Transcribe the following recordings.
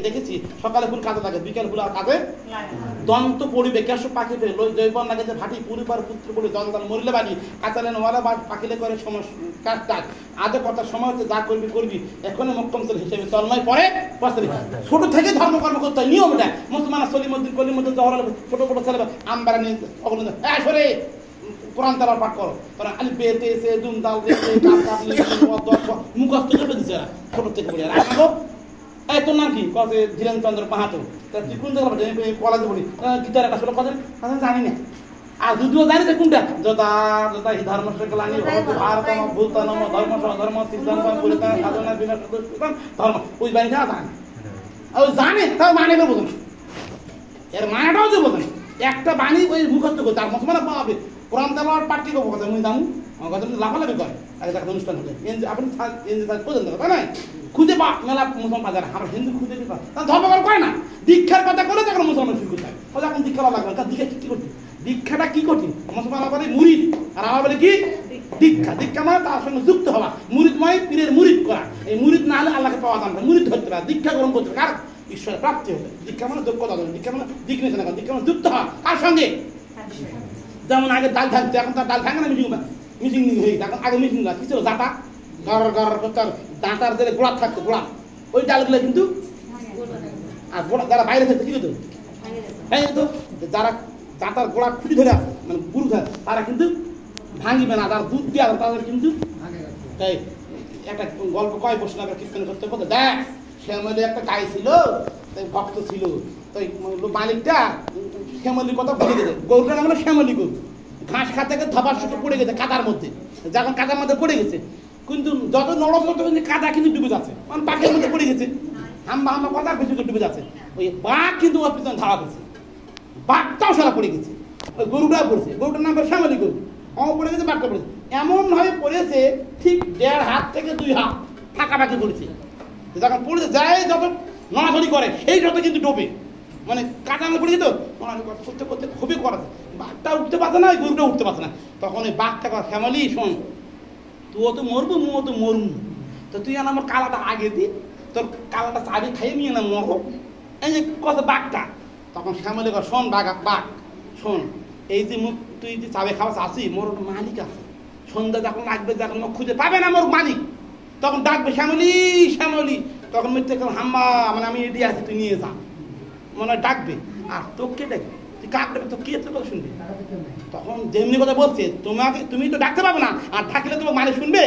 দেখেছি সকালে ফুল কাজে লাগে, বিকেল ফুল আর কাজে দন্ত পড়িবে কেশ পাখি জৈবন লাগে যে ভাটি পরিবার পুত্র পড়ি দন্তাল মরিলে বাড়ি কাঁচালেন ওয়ালা বা পাখিলে করে কাজ ডাক আজও কথা সময় হচ্ছে যা করবি করবি এখনই মক্কম চল হিসেবে তন্ময় পরে ছোট থেকে ধর্মকর্ম করতে হয় নিয়ম এটা। মুসলমান সলিমুদ্দিন কলিমুদ্দিন জহরাল ছোট ছোট ছেলে আমবারা নিয়ে সরে কোরআন তালার পাঠ করো, কারণ আলি বেতে সে দুম দাল মুখস্থ করে দিচ্ছে ছোট থেকে পড়ি। আর আমাকে এই তোর নাম কি কছে ধীরেন চন্দ্র পাহাতো, তুই কোন জায়গায় কলেজে পড়ি গীতার একটা ছোট কথা জানি না। আর যদিও জানি যে কোনটা যথা যথা ধর্ম গ্লানি ভারত ভূতনম ধর্ম সধর্ম সিদ্ধান্ত পরিত্রাণ সাধনা বিনাশ ধর্ম ওই বাণী জানা জানে ওই জানে তাও মানে বোঝেন, এর মানেটাও যে বোঝেন একটা বাণী ওই মুখস্থ করছে। আর মুসলমান পাবে কোরআন তালার পাঠ কি করবো কথা আমি জানো আমার কথা লাফালাফি করে আগে একটা অনুষ্ঠান হলে আপনি বোঝেন তাই না খুঁজে পা মেলা মুসলমান বাজার আমার হিন্দু খুঁজে দিতে ধর্মকর করে না। দীক্ষার কথা বলে তখন মুসলমান শুরু করতে হয় ও যখন দীক্ষা লাগবে তার দীক্ষা কি করছি দীক্ষাটা কি কঠিন মুসলমান বলে মুরিদ আর আমার বলে কি দীক্ষা। দীক্ষা মানে তার সঙ্গে যুক্ত হওয়া, মুরিদ মানে পীরের মুরিদ করা। এই মুরিদ না হলে আল্লাহকে পাওয়া যাবে না, মুরিদ ধরতে পারে দীক্ষা গ্রহণ করতে পারে কার ঈশ্বরের প্রাপ্তি হবে। দীক্ষা মানে দক্ষতা দেবে, দীক্ষা মানে দিক নিচ্ছে না, দীক্ষা মানে যুক্ত হওয়া কার সঙ্গে। যেমন আগে ডাল ভাঙতে এখন তার ডাল ভাঙে না মিশিং হয়ে গেছে, এখন আগে মিশিং কি ছিল জাটা গড় গড় করতে দাঁতার যে গোড়া থাকতো গোড়া ওই ডালগুলো কিন্তু আর গোড়া যারা বাইরে থাকতো কি হতো তো যারা দাঁতার গোড়া খুঁটি ধরে মানে গুরু ধরে তারা কিন্তু ভাঙিবে না, যারা দুধ দেওয়া তাদের কিন্তু তাই একটা গল্প কয় বসে আবার কীর্তন করতে বলতে দেখ শ্যামলি একটা গাই ছিল তাই ভক্ত ছিল তাই মালিকটা শ্যামলির কথা বলে গেছে, গরুটার নাম হলো শ্যামলি গরু। ঘাস খাতে ধপার সুতো পড়ে গেছে কাদার মধ্যে, যখন কাদার মধ্যে পড়ে গেছে কিন্তু যত নড়াচড়া কিন্তু কাদা কিন্তু ডুবে যাচ্ছে, মানে পাখির মধ্যে পড়ে গেছে হাম্বা হাম্বা কথা ভিতরে ডুবে যাচ্ছে। ওই বাঘ কিন্তু ওর পিছনে ধাওয়া করছে, বাঘটাও সারা পড়ে গেছে, ওই গরুটাও পড়েছে, গরুটার নাম শ্যামলি গরু অম পড়ে গেছে বাঘটা পড়েছে, এমনভাবে পড়েছে ঠিক 1.5 হাত থেকে 2 হাত ফাঁকাফাঁকি পড়েছে। যখন পড়েছে যায় যত নড়াচড়ি করে সেই যত কিন্তু ডোবে, মানে কাটা পড়ে যেত করতে করতে খুবই করাছে, বাঘটা উঠতে পারছে না, ওই গরুটা উঠতে পারছে না। তখন ওই বাঘটা কথা শ্যামলি শোন তুইও তো মরবো মুও তো মরবো, তো তুই আমার কালাটা আগে দি তোর কালাটা চাবি খাইয়ে নিয়ে না মরবো এই যে কত বাঘটা। তখন শ্যামলি কর শোন বাঘ বাঘ শোন এই যে মুখ তুই যে চাবি খাওয়াস আসি মোর মালিক আছে, সন্ধ্যা যখন লাগবে যখন মুখ খুঁজে পাবে না মোর মালিক তখন ডাকবে শ্যামলি শ্যামলি, তখন মিথ্যে হাম্বা মানে আমি এটি আছি তুই নিয়ে যা মনে হয় ডাকবে। আর তোকে ডাকবে তুই কাক ডাকবে তো কে তোর কথা শুনবে, তখন যেমনি কথা বলছে তোমাকে তুমি তো ডাকতে পারবে না, আর থাকলে তোমার মালিক শুনবে,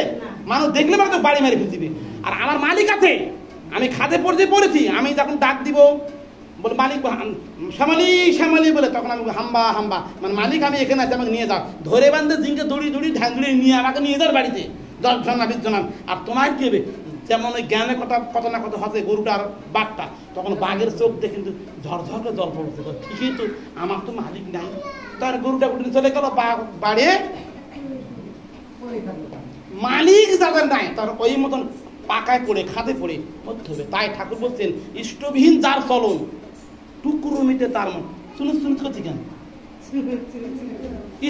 মানুষ দেখলে মানে তো বাড়ি মারি ফেলে দিবে। আর আমার মালিক আছে আমি খাদে পড়েছি, আমি যখন ডাক দিব বলে মালিক শ্যামলি শ্যামলি বলে তখন আমি হাম্বা হাম্বা মানে মালিক আমি এখানে আছি আমাকে নিয়ে যাও, ধরে বান্ধে জিনকে দড়ি দড়ি ঢাঙ্গুড়ি নিয়ে আমাকে নিয়ে যাও বাড়িতে 10 জন না 20 জন। আর তোমার কি হবে যেমন ওই জ্ঞানের কথা কত না কত হচ্ছে গরুটা আর বাঘটা, তখন বাঘের চোখ দিয়ে কিন্তু ঝরঝর করে জল পড়ছে, ঠিকই তো আমার তো মালিক নাই, তার গরুটা উঠে চলে গেল বাড়ে মালিক যাদের নাই তার ওই মতন পাকায় পড়ে খাদে পড়ে মরতে হবে। তাই ঠাকুর বলছেন ইষ্টবিহীন যার চলন টুকুরুমিতে তার মন শুনে শুনতে করছি কেন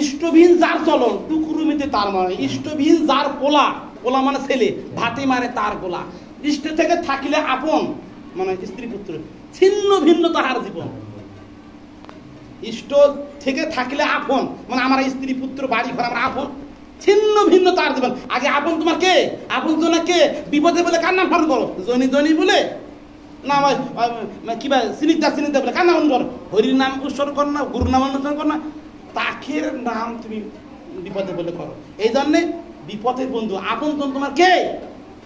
ইষ্টবিহীন যার চলন টুকুরুমিতে তার মানে ইষ্টবিহীন যার পোলা পোলা মানে ছেলে ভাতে মারে তার গোলা, ইষ্ট থেকে থাকিলে আপন মানে স্ত্রী পুত্র ছিন্ন ভিন্ন তাহার জীবন। ইষ্ট থেকে থাকিলে আপন মানে আমার স্ত্রী পুত্র বাড়ি ঘর আমার আপন, ছিন্ন ভিন্ন তার জীবন। আগে আপন তোমার কে আপন জনা কে, বিপদে বলে কার নাম স্মরণ করো, জনি জনি বলে না কিবা সিনিতা সিনিতা বলে কার নাম করো, হরির নাম উৎসর্গ করো না, গুরুর নাম অনুসরণ করো না, তাখের নাম তুমি বিপদে বলে করো। এই জন্যে বিপদের বন্ধু আপন তোমার কে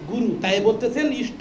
গুরু, তাই বলতেছেন ইষ্ট